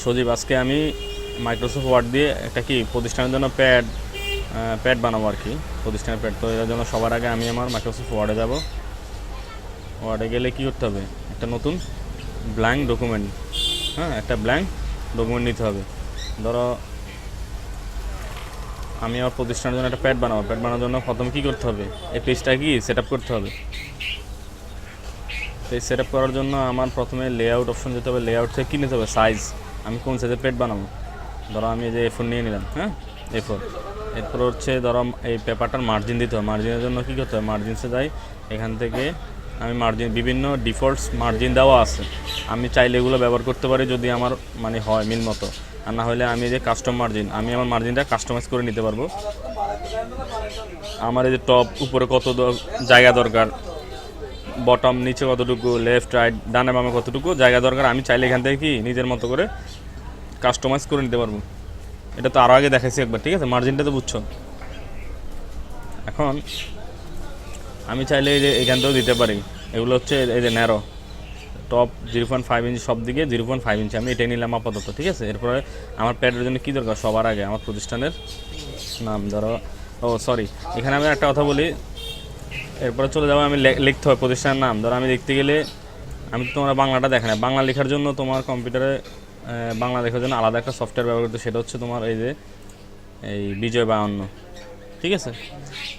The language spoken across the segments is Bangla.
সজীব, আজকে আমি মাইক্রোসফট ওয়ার্ড দিয়ে একটা কি প্রতিষ্ঠানের জন্য প্যাড বানাবো আর কি, প্রতিষ্ঠানের প্যাড। তো এর জন্য সবার আগে আমি আমার মাইক্রোসফট ওয়ার্ডে যাব। ওয়ার্ডে গেলে কী করতে হবে, একটা নতুন ব্ল্যাঙ্ক ডকুমেন্ট, একটা ব্ল্যাঙ্ক ডকুমেন্ট নিতে হবে। ধরো আমি আমার প্রতিষ্ঠানের জন্য একটা প্যাড বানাবো। প্যাড বানানোর জন্য প্রথমে কী করতে হবে, এই পেজটা কি সেট আপ করতে হবে। পেজ সেট আপ করার জন্য আমার প্রথমে লেআউট অপশন যেতে হবে। লেআউট থেকে কী নিতে হবে, সাইজ। আমি কোন সাইজের প্যাড বানাবো, ধরো আমি এই যে A4 নিয়ে নিলাম, A4। এরপর হচ্ছে ধরো এই পেপারটার মার্জিন দিতে হবে। মার্জিনের জন্য কী করতে হবে, মার্জিনসে যাই, এখান থেকে আমি মার্জিন, বিভিন্ন ডিফল্টস মার্জিন দেওয়া আছে, আমি চাইলে এগুলো ব্যবহার করতে পারি যদি আমার মানে হয় মিল মতো। আর না হলে আমি যে কাস্টম মার্জিন, আমি আমার মার্জিনটা কাস্টমাইজ করে নিতে পারবো। আমার এই যে টপ উপরে কত জায়গা দরকার, বটম নিচে কতটুকু, লেফট রাইট ডানে বামে কতটুকু জায়গা দরকার, আমি চাইলে এখান থেকে কি নিজের মতো করে কাস্টমাইজ করে নিতে পারবো। এটা তো আরও আগে দেখাইছি একবার, ঠিক আছে, মার্জিনটা তো বুঝছো। এখন আমি চাইলে এই যে এখান থেকেও দিতে পারি। এগুলো হচ্ছে এই যে ন্যারো টপ 0.5 ইঞ্চি, সব দিকে 0.5 ইঞ্চি, আমি এটাই নিলাম আপাতত, ঠিক আছে। এরপরে আমার প্যাডের জন্য কী দরকার, সবার আগে আমার প্রতিষ্ঠানের নাম। ধরো সরি, এখানে আমি একটা কথা বলি, এরপরে চলে যাবো আমি লিখতে হবে প্রতিষ্ঠানের নাম। ধরো আমি লিখতে গেলে, আমি তো তোমরা বাংলাটা দেখে না, বাংলা লেখার জন্য তোমার কম্পিউটারে বাংলা লেখার জন্য আলাদা একটা সফটওয়্যার ব্যবহার করতে, সেটা হচ্ছে তোমার এই যে এই বিজয় 52, ঠিক আছে।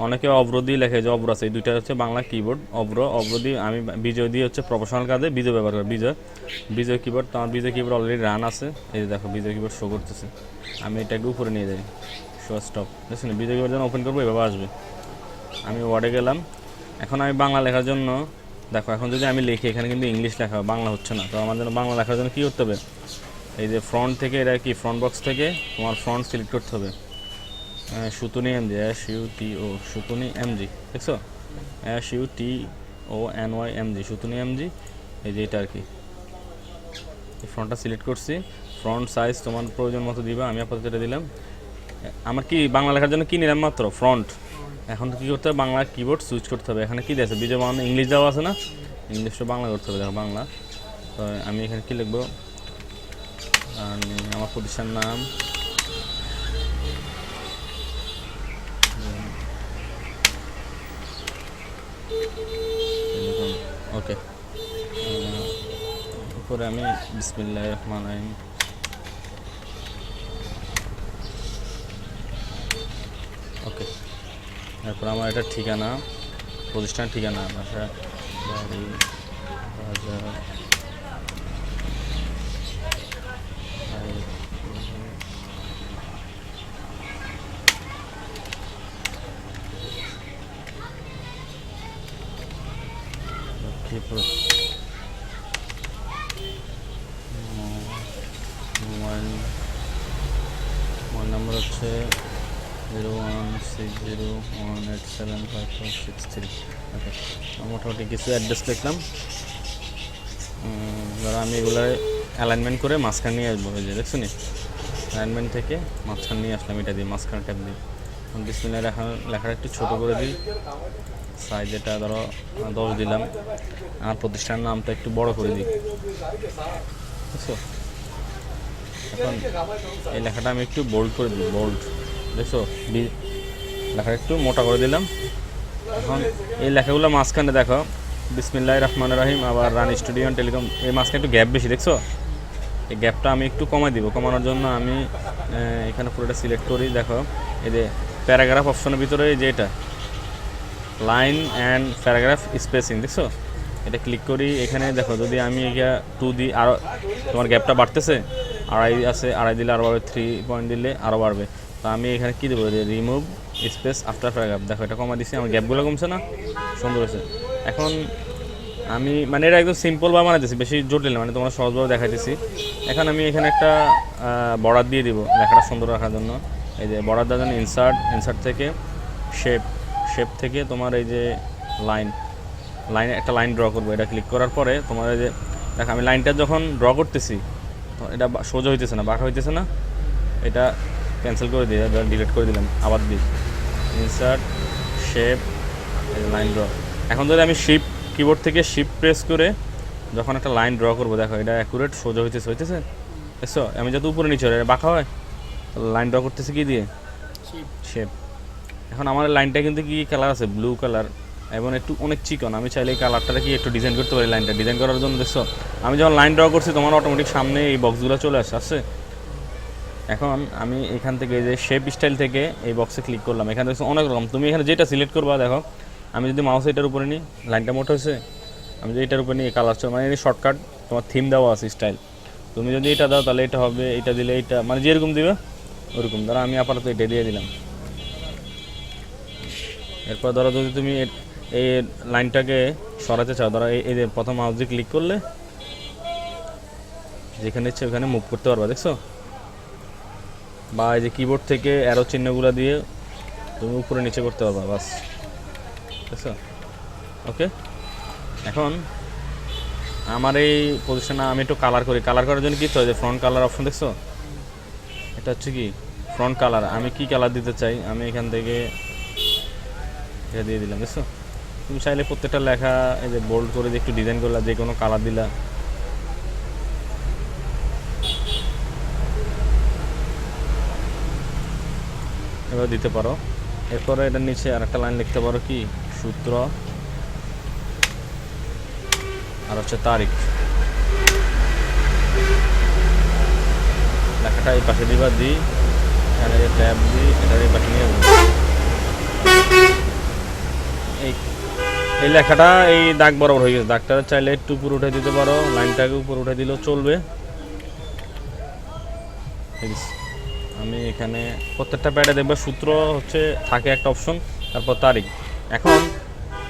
অনেকে অব্র দিয়ে লেখে, যে অব্র আছে, এই দুইটা হচ্ছে বাংলা কিবোর্ড। অব্র দিয়ে, আমি বিজয় দিয়ে হচ্ছে প্রফেশনাল কাজে বিজয় ব্যবহার করি। বিজয় কিবোর্ড, তো আমার বিজয় কিবোর্ড অলরেডি রান আছে। এই যে দেখো বিজয় কিবোর্ড শো করতেছে। আমি এটা একটু উপরে নিয়ে যাই, শো স্টপ, বুঝছেন। বিজয় কিবোর্ড যখন ওপেন করবো এভাবে আসবে। আমি ওয়ার্ডে গেলাম। এখন আমি বাংলা লেখার জন্য দেখো, এখন যদি আমি লিখি, এখানে কিন্তু ইংলিশ লেখা, বাংলা হচ্ছে না। তো আমার জন্য বাংলা লেখার জন্য কী করতে হবে, এই যে ফ্রন্ট থেকে, এটা কি ফ্রন্ট বক্স থেকে তোমার ফ্রন্ট সিলেক্ট করতে হবে। Sutonny MG, SUTO, Sutonny MG, দেখছো, SUTONYMG, সুতুনি এমজি। এই যে এটা আর কি, এই ফ্রন্টটা সিলেক্ট করছি। ফ্রন্ট সাইজ তোমার প্রয়োজন মতো দিবা, আমি আপাতত এটা দিলাম। আমার কি বাংলা লেখার জন্য কী নিলাম, মাত্র ফ্রন্ট। এখন কী করতে হবে, বাংলা কিবোর্ড সুইচ করতে হবে। এখানে কী দিয়েছে, বিজয় বাংলা, ইংলিশ দেওয়া আছে না, ইংলিশটা বাংলা করতে হবে। দেখো বাংলা, তো আমি এখানে কী লিখবো, আমার প্রতিষ্ঠান নাম, ওকে। উপরে আমি বিসমিল্লাহির রহমানির রহিম, ওকে। তারপর আমার এটা ঠিকানা, প্রতিষ্ঠানের ঠিকানা, বাসা বাড়ি বাজার, মোবাইল নাম্বার হচ্ছে 0160187546 ওকে। মোটামুটি কিছু অ্যাড্রেস লিখলাম। ধরো আমি এগুলো অ্যালাইনমেন্ট করে মাঝখানে নিয়ে আসবো। এই যে দেখছো নি, অ্যালাইনমেন্ট থেকে মাঝখানে নিয়ে আসলাম, এটা দিয়ে মাঝখানে ট্যাপ দিই। বিসমিল্লাহ লেখাটা একটু ছোটো করে দিই, সাইজ এটা ধরো 10 দিলাম। আমার প্রতিষ্ঠানের নামটা একটু বড় করে দিই, বুঝছো। এখন এই লেখাটা আমি একটু বোল্ড করে দিই, বোল্ড, দেখছো, লেখাটা একটু মোটা করে দিলাম। এখন এই লেখাগুলো মাঝখানে দেখো, বিসমিল্লাহির রহমানির রহিম, আবার রানি স্টুডিও টেলিকম, এই মাঝখানে একটু গ্যাপ বেশি, দেখছো। এই গ্যাপটা আমি একটু কমাই দিব। কমানোর জন্য আমি এখানে পুরোটা সিলেক্ট করি। দেখো এই যে প্যারাগ্রাফ অপশনের ভিতরে যে এটা লাইন অ্যান্ড প্যারাগ্রাফ স্পেসিং, দেখছো, এটা ক্লিক করি। এখানে দেখো যদি আমি এটা 2 দিই, আরও তোমার গ্যাপটা বাড়তেছে, 2.5 আছে, 2.5 দিলে আরও বাড়বে, 3 পয়েন্ট দিলে আরও বাড়বে। তো আমি এখানে কী দেবো, যে রিমুভ স্পেস আফটার প্যারাগ্রাফ, দেখো এটা কমা দিচ্ছি, আমার গ্যাপগুলো কমছে না, সুন্দর হয়েছে। এখন আমি মানে এটা একদম সিম্পলভাবে বানাইতেছি, বেশি জটিল না, মানে তোমরা সহজভাবে দেখাইতেছি। এখন আমি এখানে একটা বর্ডার দিয়ে দিব লেখাটা সুন্দর রাখার জন্য। এই যে বর্ডার দেওয়ার জন্য ইনসার্ট থেকে শেপ থেকে তোমার এই যে একটা লাইন ড্র করবো। এটা ক্লিক করার পরে তোমার এই যে দেখো, আমি লাইনটা যখন ড্র করতেছি এটা সোজা হইতেছে না, বাঁকা হইতেছে না, এটা ক্যান্সেল করে দিয়ে ডিলিট করে দিলাম, আবার দিই ইনসার্ট শেপ লাইন ড্র। এখন যদি আমি কিবোর্ড থেকে শিফট প্রেস করে যখন একটা লাইন ড্র করবো, দেখো এটা অ্যাকুরেট সোজা হইতেছে, দেখছো আমি যত উপরে নিচে বাঁকা হয়, লাইন ড্র করতেছি কি দিয়ে, শেপ। এখন আমার লাইনটা কিন্তু কি কালার আছে, ব্লু কালার, এবং একটু অনেক চিকন। আমি চাইলে এই কালারটা কি একটু ডিজাইন করতে পারি। লাইনটা ডিজাইন করার জন্য দেখছো আমি যখন লাইন ড্র করছি তোমার অটোমেটিক সামনে এই বক্সগুলো চলে আসছে। এখন আমি এখান থেকে যে শেপ স্টাইল থেকে এই বক্সে ক্লিক করলাম, এখানে দেখছো অনেক রকম, তুমি এখানে যেটা সিলেক্ট করবা। দেখো আমি যদি মাউস এটার উপরে নিই, লাইনটা মোটা হয়েছে, আমি যদি এটার উপরে নিই কালার মানে শর্টকাট তোমার থিম দেওয়া আছে স্টাইল, তুমি যদি এটা দাও তাহলে এটা হবে, এটা দিলে এটা, মানে যেরকম দিবে ওরকম। ধরো আমি আপাতত এটা দিয়ে দিলাম। এরপর ধরো যদি তুমি এই লাইনটাকে সরাতে চাও, ধরো এই যে প্রথম মাউস দিয়ে ক্লিক করলে যেখানে ইচ্ছে ওখানে মুভ করতে পারবা, দেখছো। বা এই যে কিবোর্ড থেকে অ্যারো চিহ্নগুলো দিয়ে তুমি উপরে নিচে করতে পারবা, বাস, দেখছো। ওকে, এখন আমার এই পজিশনে আমি একটু কালার করি। কালার করার জন্য কি হয়, যে ফ্রন্ট কালার অপশন দেখছো, এটা হচ্ছে কি ফ্রন্ট কালার। আমি কি কালার দিতে চাই, আমি এখান থেকে এটা দিয়ে দিলাম, দেখছো। তুমি চাইলে প্রত্যেকটা লেখা এই যে বোল্ড করে দিয়ে একটু ডিজাইন করলা, যে কোনো কালার দিলা, এবার দিতে পারো। এরপরে এটার নিচে আর একটা লাইন লিখতে পারো, কি সূত্র আর হচ্ছে তারিখ। লেখাটা এই পাশে দিবা, দিই এখানে যে ট্যাব দিই, এটার এই পাশে নিয়ে এই লেখাটা এই দাগ বরাবর হয়ে গেছে। দাগটা চাইলে একটু উপরে উঠে দিতে পারো, লাইনটাকে উপরে উঠে দিলেও চলবে। আমি এখানে প্রত্যেকটা প্যাডে দেখবে সূত্র হচ্ছে থাকে একটা অপশন, তারপর তারিখ। এখন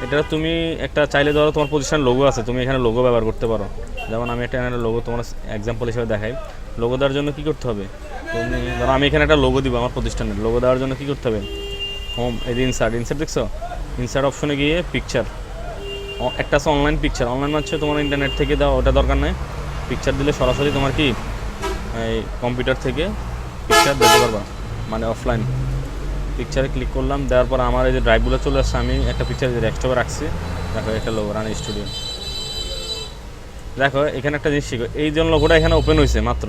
এটা তুমি একটা চাইলে ধরো তোমার প্রতিষ্ঠান লোগো আছে, তুমি এখানে লোগো ব্যবহার করতে পারো। যেমন আমি একটা লোগো তোমার এক্সাম্পল হিসেবে দেখাই। লোগো দেওয়ার জন্য কী করতে হবে, তুমি ধরো আমি এখানে একটা লোগো দিব আমার প্রতিষ্ঠানের। লোগো দেওয়ার জন্য কী করতে হবে, হোম, এই যে ইনসার্ট দেখছো, ইনসার্ট অপশনে গিয়ে পিকচার, একটা আছে অনলাইন পিকচার। অনলাইন হচ্ছে তোমার ইন্টারনেট থেকে দাও, ওটা দরকার নেই। পিকচার দিলে সরাসরি তোমার কি এই কম্পিউটার থেকে পিকচার দিতে পারবা, মানে অফলাইন। পিকচারে ক্লিক করলাম, দেওয়ার পর আমার এই যে ড্রাইভগুলো চলে আসছে। আমি একটা পিকচার ডেস্কটপে রাখছি, দেখো একটা লোগো রানি স্টুডিও। দেখো এখানে একটা জিনিস শিখো, এই যে লোগোটা এখানে ওপেন হয়েছে মাত্র,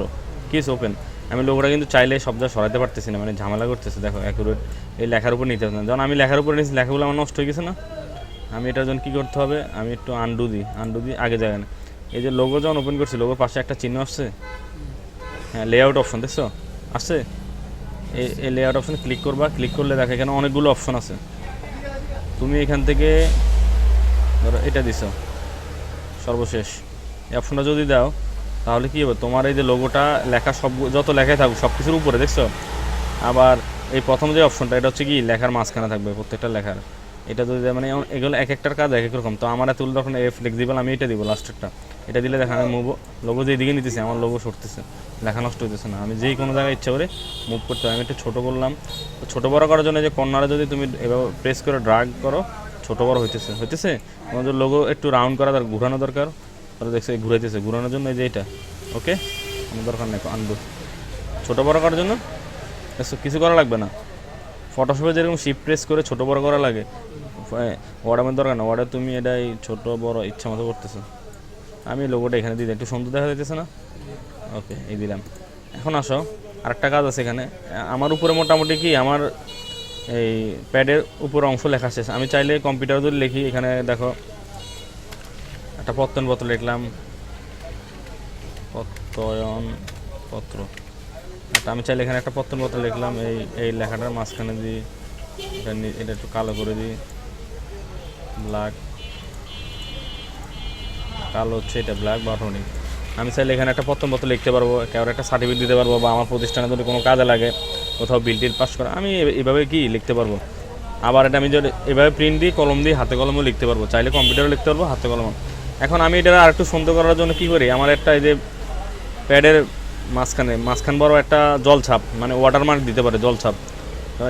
কি ওপেন। আমি লোগোটা কিন্তু চাইলে সব জায়গায় সরাতে পারতেছি না, মানে ঝামেলা করতেছে। দেখো অ্যাকুরেট এই লেখার উপর নিতে হবে না। যখন আমি লেখার উপরে নিয়েছি, লেখাগুলো আমার নষ্ট হয়ে গেছে না। আমি এটার জন্য কী করতে হবে, আমি একটু আন্ডু দিই আগে যায় না। এই যে লোগো যখন ওপেন করছি, লোগোর পাশে একটা চিহ্ন আসছে, হ্যাঁ লেআউট অপশন দেখছো আসছে। এই লেআউট অপশনে ক্লিক করবা, ক্লিক করলে দেখো এখানে অনেকগুলো অপশন আছে। তুমি এখান থেকে ধরো এটা দিছো সর্বশেষ, এই অপশনটা যদি দাও তাহলে কী হবে, তোমার এই যে লোগোটা লেখা সব যত লেখাই থাকুক সব কিছুর উপরে, দেখছো। আবার এই প্রথম যে অপশনটা, এটা হচ্ছে কি লেখার মাঝখানে থাকবে প্রত্যেকটা লেখার। এটা যদি মানে এগুলো এক একটার কাজ এক এক রকম। তো আমার এত তখন ফ্লেক্সিবল, আমি এটা দিব লাস্টেরটা। এটা দিলে দেখা আমি মুভ লোগো যেদিকে নিতেছি আমার লোগো সরতেছে, লেখা নষ্ট হইতেছে না। আমি যেই কোনো জায়গায় ইচ্ছা করে মুভ করতে হয়। আমি একটু ছোটো করলাম, তো ছোটো বড়ো করার জন্য যে কর্নারে যদি তুমি এভাবে প্রেস করে ড্রাগ করো, ছোটো বড়ো হইতেছে। আমাদের লোগো একটু রাউন্ড করা দরকার, ঘুরানো দরকার। তাহলে দেখছো ঘুরাইতেছে, ঘুরানোর জন্য এই যে এটা ওকে, আমার দরকার নেই আনবো। ছোটো বড়ো করার জন্য কিছু করা লাগবে না। ফটোশপে যেরকম শিফট প্রেস করে ছোটো বড়ো করা লাগে, ওয়ার্ডের দরকার না। ওয়ার্ডে তুমি এটাই ছোটো বড় ইচ্ছা মতো করতেছো। আমি লোগোটা এখানে দিই, একটু সুন্দর দেখা যাইতেছে না। ওকে, এই দিলাম। এখন আসো আরেকটা কাজ আছে এখানে। আমার উপরে মোটামুটি কি আমার এই প্যাডের উপর অংশ লেখা শেষ। আমি চাইলে কম্পিউটার যদি লিখি, এখানে দেখো একটা প্রত্যয়নপত্র লিখলাম, প্রত্যয়নপত্র। আমি চাইলে এখানে একটা প্রত্যয়নপত্র লিখলাম, এই লেখাটার মাঝখানে দিই, এটা একটু কালো করে দিই, ব্ল্যাক, কালো হচ্ছে এটা ব্ল্যাক বাটনিক। আমি চাইলে এখানে একটা প্রত্যয়নপত্র লিখতে পারবো, কেউ একটা সার্টিফিকেট দিতে পারবো, বা আমার প্রতিষ্ঠানে যদি কোনো কাজে লাগে, কোথাও বিল টিল পাস করা, আমি এভাবে কি লিখতে পারবো। আবার এটা আমি যদি এভাবে প্রিন্ট দিই, কলম দিই, হাতে কলমেও লিখতে পারবো। চাইলে কম্পিউটারে লিখতে পারবো, হাতে কলমও। এখন আমি এটা আরেকটু সুন্দর করার জন্য কী করি, আমার একটা এই যে প্যাডের মাঝখান বড় একটা জল ছাপ, মানে ওয়াটারমার্ক দিতে পারে, জল ছাপ।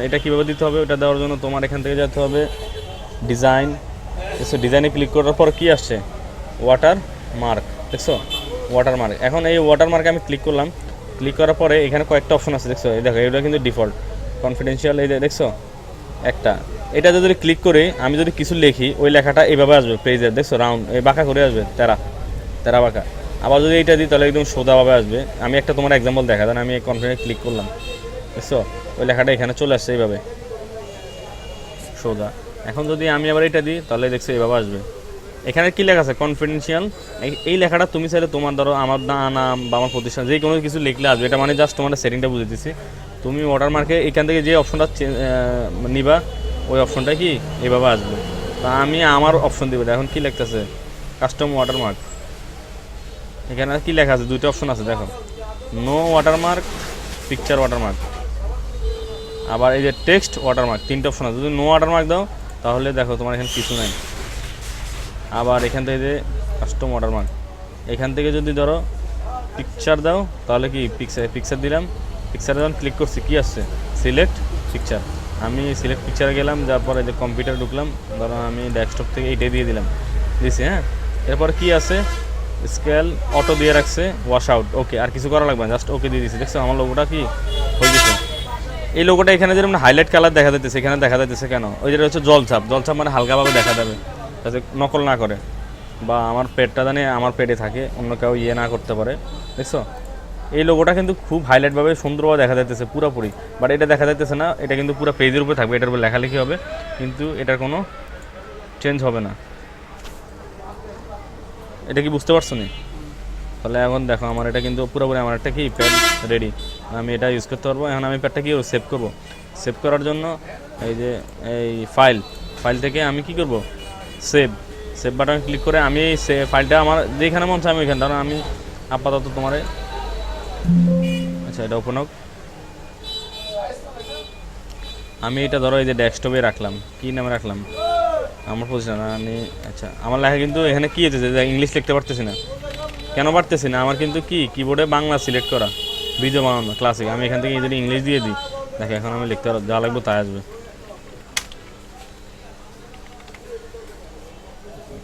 এটা কীভাবে দিতে হবে, ওটা দেওয়ার জন্য তোমার এখান থেকে যেতে হবে ডিজাইনে ক্লিক করার পর কি আসছে, ওয়াটার মার্ক, দেখছো ওয়াটারমার্ক। এখন এই ওয়াটারমার্কে আমি ক্লিক করলাম, ক্লিক করার পরে এখানে কয়েকটা অপশন আছে, দেখছো। এই দেখো এটা কিন্তু ডিফল্ট, কনফিডেন্সিয়াল, এই দেখছো একটা। এটা যদি ক্লিক করে আমি যদি কিছু লিখি, ওই লেখাটা এইভাবে আসবে পেজের, দেখছো রাউন্ড, এই বাঁকা করে আসবে, তেরা বাঁকা। আবার যদি এইটা দিই তাহলে একদম সোজাভাবে আসবে। আমি একটা তোমার এক্সাম্পল দেখা দেন, আমি কনফিডেন্ট ক্লিক করলাম, বুঝছো, ওই লেখাটা এখানে চলে আসছে এইভাবে সোজা। এখন যদি আমি আবার এটা দিই তাহলে দেখছো এইভাবে আসবে। এখানে কী লেখা আছে কনফিডেন্সিয়াল, এই লেখাটা তুমি চাইলে তোমার ধরো আমার নাম বা আমার প্রতিষ্ঠান যে কোনো কিছু লিখলে আসবে। এটা মানে জাস্ট তোমার সেটিংটা বুঝে দিচ্ছি। তুমি ওয়াটারমার্কে এখান থেকে যে অপশনটা নিবা ওই অপশনটা কি এভাবে আসবে। তা আমি আমার অপশন দিব, এখন কী লিখতেছে কাস্টম ওয়াটারমার্ক। এখানে কী লেখা আছে, দুইটা অপশন আছে দেখো, নো ওয়াটারমার্ক, পিকচার ওয়াটারমার্ক, আবার এই যে টেক্সট ওয়াটারমার্ক, তিনটা অপশন আছে। যদি নো ওয়াটারমার্ক দাও তাহলে দেখো তোমার এখানে কিছু নাই। আবার এখান থেকে যে কাস্টম ওয়াটারমার্ক, এখান থেকে যদি ধরো পিকচার দাও তাহলে কি পিকচার দিলাম, পিকচারে যখন ক্লিক করছি কী আসছে সিলেক্ট পিকচার। আমি সিলেক্ট পিকচারে গেলাম, যার পরে যে কম্পিউটার ঢুকলাম, ধরো আমি ডেস্কটপ থেকে এইটাই দিয়ে দিলাম, দিছি। হ্যাঁ, এরপর কি আছে স্কেল অটো দিয়ে রাখছে, ওয়াশ আউট, ওকে, আর কিছু করা লাগবে না, জাস্ট ওকে দিয়ে দিচ্ছি। দেখছো আমার লোগোটা কি হয়ে গেছে। এই লোগোটা এখানে যেরকম হাইলাইট কালার দেখা যাচ্ছে, এখানে দেখা যাচ্ছে কেন, ওই যেটা হচ্ছে জলছাপ, জলছাপ মানে হালকাভাবে দেখা যাবে যাতে নকল না করে, বা আমার পেটটা জানে আমার পেটে থাকে, অন্য কেউ ইয়ে না করতে পারে। দেখছো এই লোগোটা কিন্তু খুব হাইলাইটভাবে সুন্দরভাবে দেখা যাইতেছে পুরোপুরি, বাট এটা দেখা যাইতেছে না, এটা কিন্তু পুরো পেজের উপরে থাকবে, এটার উপর লেখালেখি হবে কিন্তু এটার কোনো চেঞ্জ হবে না। এটা কি বুঝতে পারছো না? তাহলে এখন দেখো আমার এটা কিন্তু পুরোপুরি আমার একটা কি প্যাড রেডি, আমি এটা ইউজ করতে পারবো। এখন আমি প্যাডটা কি সেভ করব, সেভ করার জন্য এই যে এই ফাইল থেকে আমি কি করব সেভ বাটন ক্লিক করে আমি ফাইলটা আমার যেখানে মন চাই আমি ওইখানে, ধরো আমি আপাতত তোমার আচ্ছা এটা ওপেন হোক, আমি এটা ধরো এই যে ডেস্কটপে রাখলাম, কী নামে রাখলাম আমার পজিশন আমি। আচ্ছা আমার লেখা কিন্তু এখানে কী হয়েছে যে ইংলিশ লিখতে পারতেছি না, কেন পারতেছি না, আমার কিন্তু কি কিবোর্ডে বাংলা সিলেক্ট করা, ভিডিও বানানো ক্লাসিক, আমি এখান থেকে যদি ইংলিশ দিয়ে দিই দেখো এখন আমি লিখতে যা লাগবো তাই আসবে।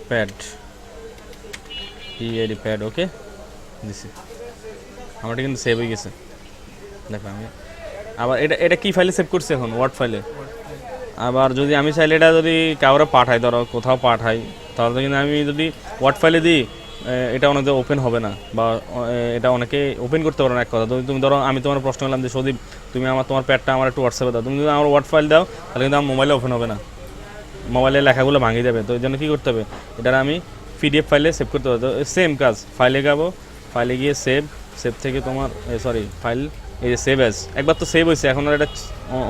প্যাড পিএডি প্যাড, ওকে দিছি, আমারটা কিন্তু সেভ হয়ে গেছে। দেখো আমি আবার এটা কি ফাইলে সেভ করছি এখন, ওয়ার্ড ফাইলে। আবার যদি আমি চাইলে এটা যদি কাউরে পাঠাই, ধরো কোথাও পাঠাই, তাহলে কিন্তু আমি যদি ওয়ার্ড ফাইলে দিই এটা অনেকে ওপেন হবে না, বা এটা অনেকে ওপেন করতে পারো না। এক কথা তুমি ধরো আমি তোমার প্রশ্ন করলাম যে সদীপ তুমি তোমার প্যাডটা আমার একটু হোয়াটসঅ্যাপে দাও, তুমি যদি আমার ওয়ার্ড ফাইল দাও তাহলে কিন্তু আমার মোবাইলে ওপেন হবে না, মোবাইলের লেখাগুলো ভাঙিয়ে দেবে। তো এই জন্য কী করতে হবে, এটা আমি পিডিএফ ফাইলে সেভ করতে হবে। তো সেম কাজ, ফাইলে যাবো, ফাইলে গিয়ে সেভ থেকে তোমার ফাইল এই যে সেভ অ্যাজ, একবার তো সেভ হয়েছে, এখন আর এটা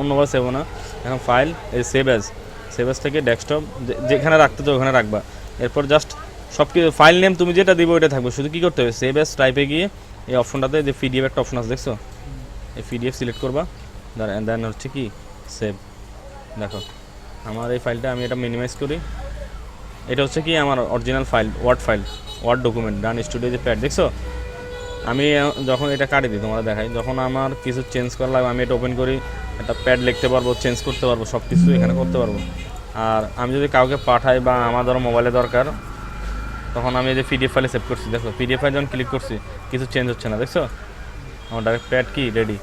অন্যবার সেভ না, এখন ফাইল এই সেভ অ্যাজ থেকে ডেস্কটপ যেখানে রাখতে তো ওখানে রাখবা। এরপর জাস্ট সব কিছু ফাইল নেম তুমি যেটা দিবে ওইটা থাকবে, শুধু কী করতে হবে সেভ অ্যাজ টাইপে গিয়ে এই অপশনটাতে যে পিডিএফ একটা অপশন আছে দেখছো, এই পিডিএফ সিলেক্ট করবা, দেন হচ্ছে কি সেভ। দেখো আমার এই ফাইলটা আমি এটা মিনিমাইজ করি, এটা হচ্ছে কি আমার অরিজিনাল ফাইল, ওয়ার্ড ডকুমেন্ট ডান স্টুডিও যে প্যাড। দেখছো আমি যখন এটা কাটি দিই তোমরা দেখাই, যখন আমার কিছু চেঞ্জ করা লাগবে আমি এটা ওপেন করি, একটা প্যাড লিখতে পারবো, চেঞ্জ করতে পারবো, সব কিছু এখানে করতে পারবো। আর আমি যদি কাউকে পাঠাই বা আমার ধরো মোবাইলে দরকার, তখন আমি এই যে পিডিএফ ফাইলে সেভ করছি, দেখো পিডিএফ ফাইল যখন ক্লিক করছি কিছু চেঞ্জ হচ্ছে না, দেখছো আমার ডাইরেক্ট প্যাড কি রেডি।